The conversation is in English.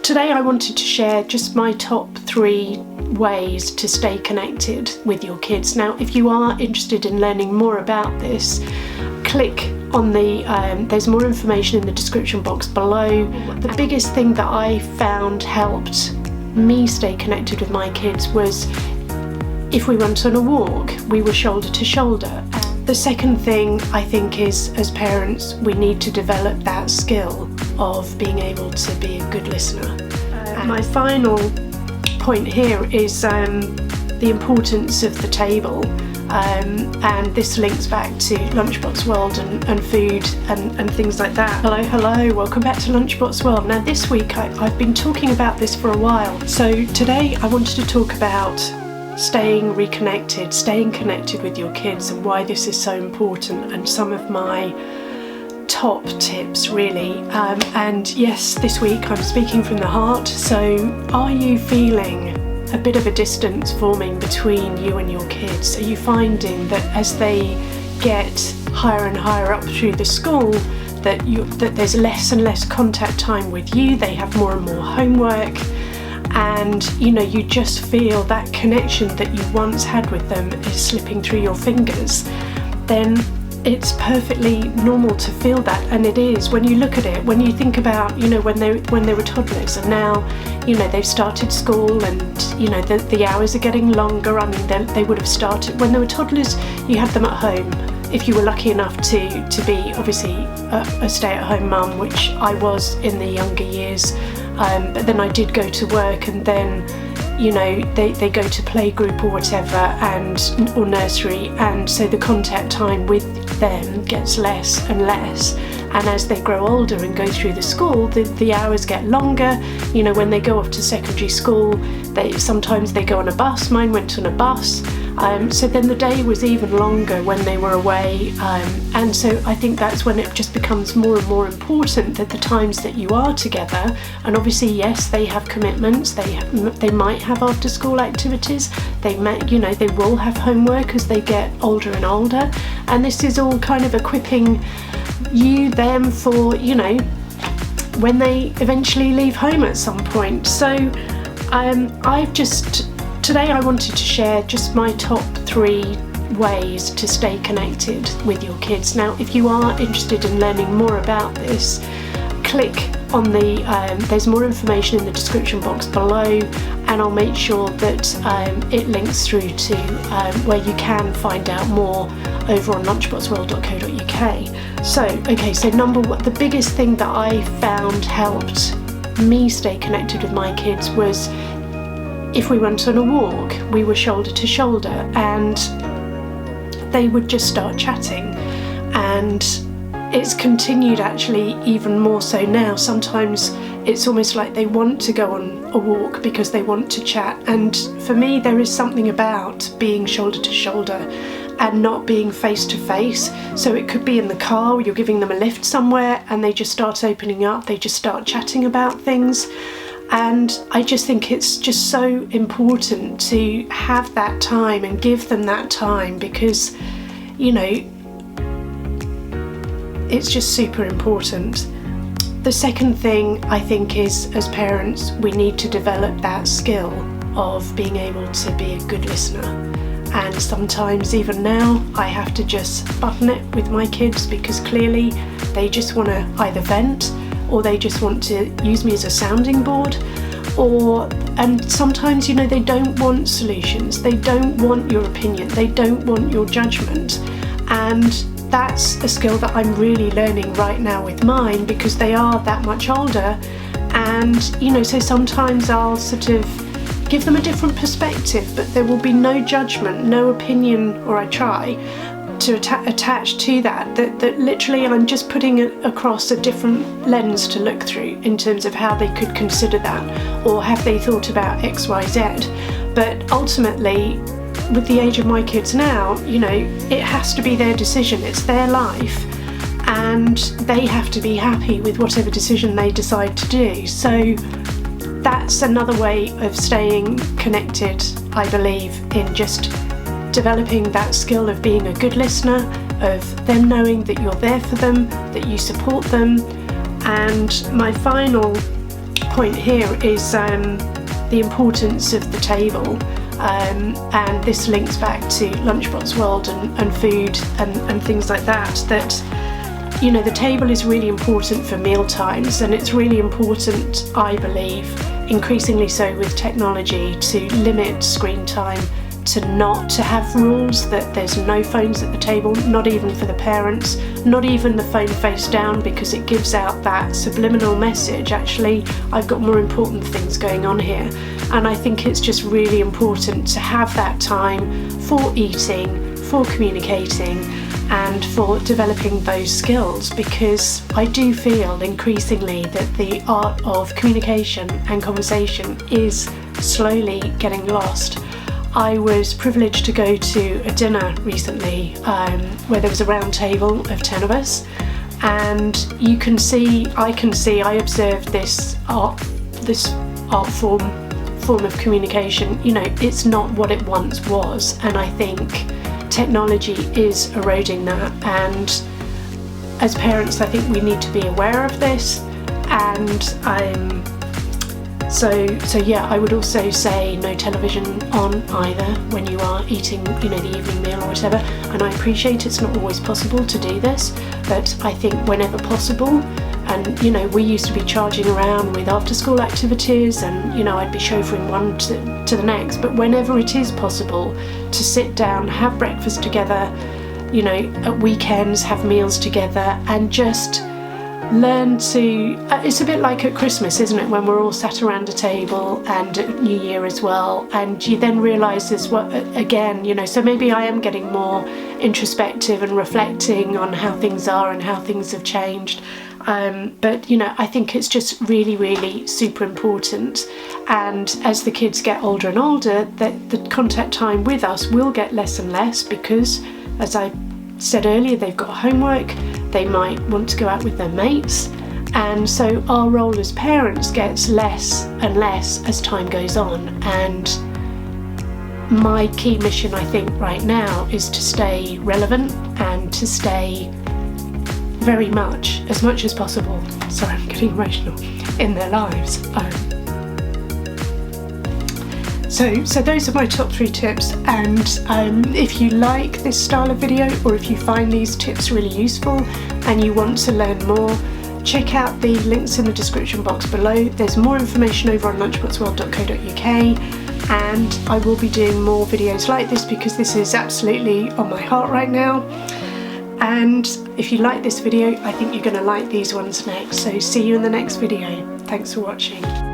Today I wanted to share just my top 3 ways to stay connected with your kids. Now, if you are interested in learning more about this, click on there's more information in the description box below. The biggest thing that I found helped me stay connected with my kids was if we went on a walk, we were shoulder to shoulder. The second thing I think is, as parents, we need to develop that skill of being able to be a good listener. My final point here is the importance of the table, and this links back to Lunchbox World and food and things like that. Hello, welcome back to Lunchbox World. Now this week I've been talking about this for a while, so today I wanted to talk about staying reconnected, staying connected with your kids, and why this is so important, and some of my top tips really. And yes, this week I'm speaking from the heart. So are you feeling a bit of a distance forming between you and your kids? Are you finding that as they get higher and higher up through the school that there's less and less contact time with you, they have more and more homework, and you just feel that connection that you once had with them is slipping through your fingers? Then it's perfectly normal to feel that, and it is when you look at it, when you think about when they were toddlers, and now they've started school, and the hours are getting longer. I mean, they would have started when they were toddlers. You had them at home if you were lucky enough to be obviously a stay-at-home mum, which I was in the younger years, but then I did go to work, and then they go to playgroup or whatever, or nursery, and so the contact time with them gets less and less. And as they grow older and go through the school, the hours get longer. When they go off to secondary school, sometimes they go on a bus. Mine went on a bus. So then the day was even longer when they were away. And so I think that's when it just becomes more and more important that the times that you are together, and obviously, yes, they have commitments. They might have after school activities. They will have homework as they get older and older. And this is all kind of equipping them for, when they eventually leave home at some point. So today I wanted to share just my top 3 ways to stay connected with your kids. Now, if you are interested in learning more about this, click on there's more information in the description box below, and I'll make sure that it links through to where you can find out more over on lunchboxworld.co.uk. So number 1, the biggest thing that I found helped me stay connected with my kids was if we went on a walk, we were shoulder to shoulder, and they would just start chatting. And it's continued actually even more so now. Sometimes it's almost like they want to go on a walk because they want to chat. And for me, there is something about being shoulder to shoulder and not being face to face. So it could be in the car, or you're giving them a lift somewhere, and they just start opening up, they just start chatting about things. And I just think it's just so important to have that time and give them that time, because it's just super important. The second thing I think is, as parents, we need to develop that skill of being able to be a good listener. And sometimes, even now, I have to just button it with my kids, because clearly they just want to either vent, or they just want to use me as a sounding board, and sometimes they don't want solutions, they don't want your opinion, they don't want your judgment. And that's a skill that I'm really learning right now with mine, because they are that much older. And so sometimes I'll sort of give them a different perspective, but there will be no judgment, no opinion, or I try to attach to that literally I'm just putting it across a different lens to look through in terms of how they could consider that, or have they thought about X, Y, Z. But ultimately, with the age of my kids now, it has to be their decision, it's their life, and they have to be happy with whatever decision they decide to do. So that's another way of staying connected, I believe, in just developing that skill of being a good listener, of them knowing that you're there for them, that you support them. And my final point here is the importance of the table, and this links back to Lunchbox World and food and things like that, that, you know, the table is really important for meal times, and it's really important, I believe, increasingly so with technology, to limit screen time, to have rules that there's no phones at the table, not even for the parents, not even the phone face down, because it gives out that subliminal message, actually I've got more important things going on here. And I think it's just really important to have that time for eating, for communicating, and for developing those skills, because I do feel increasingly that the art of communication and conversation is slowly getting lost. I was privileged to go to a dinner recently where there was a round table of 10 of us, and I observed this art form of communication. You know, it's not what it once was, and I think technology is eroding that, and as parents I think we need to be aware of this. And so yeah, I would also say no television on either when you are eating, you know, the evening meal or whatever. And I appreciate it's not always possible to do this, but I think whenever possible. And, you know, we used to be charging around with after school activities, and, you know, I'd be chauffeuring one to the next, but whenever it is possible to sit down, have breakfast together, you know, at weekends, have meals together, and just learn to, it's a bit like at Christmas, isn't it, when we're all sat around a table, and at New Year as well, and you then realise this, what, again, you know, so maybe I am getting more introspective and reflecting on how things are and how things have changed. But, you know, I think it's just really, really super important. And as the kids get older and older, the contact time with us will get less and less, because, as I said earlier, they've got homework, they might want to go out with their mates, and so our role as parents gets less and less as time goes on. And my key mission, I think, right now is to stay relevant and to stay very much, as much as possible, sorry, I'm getting emotional, in their lives. So those are my top 3 tips, and if you like this style of video, or if you find these tips really useful and you want to learn more, check out the links in the description box below. There's more information over on lunchboxworld.co.uk, and I will be doing more videos like this because this is absolutely on my heart right now. And if you like this video, I think you're going to like these ones next. So see you in the next video. Thanks for watching.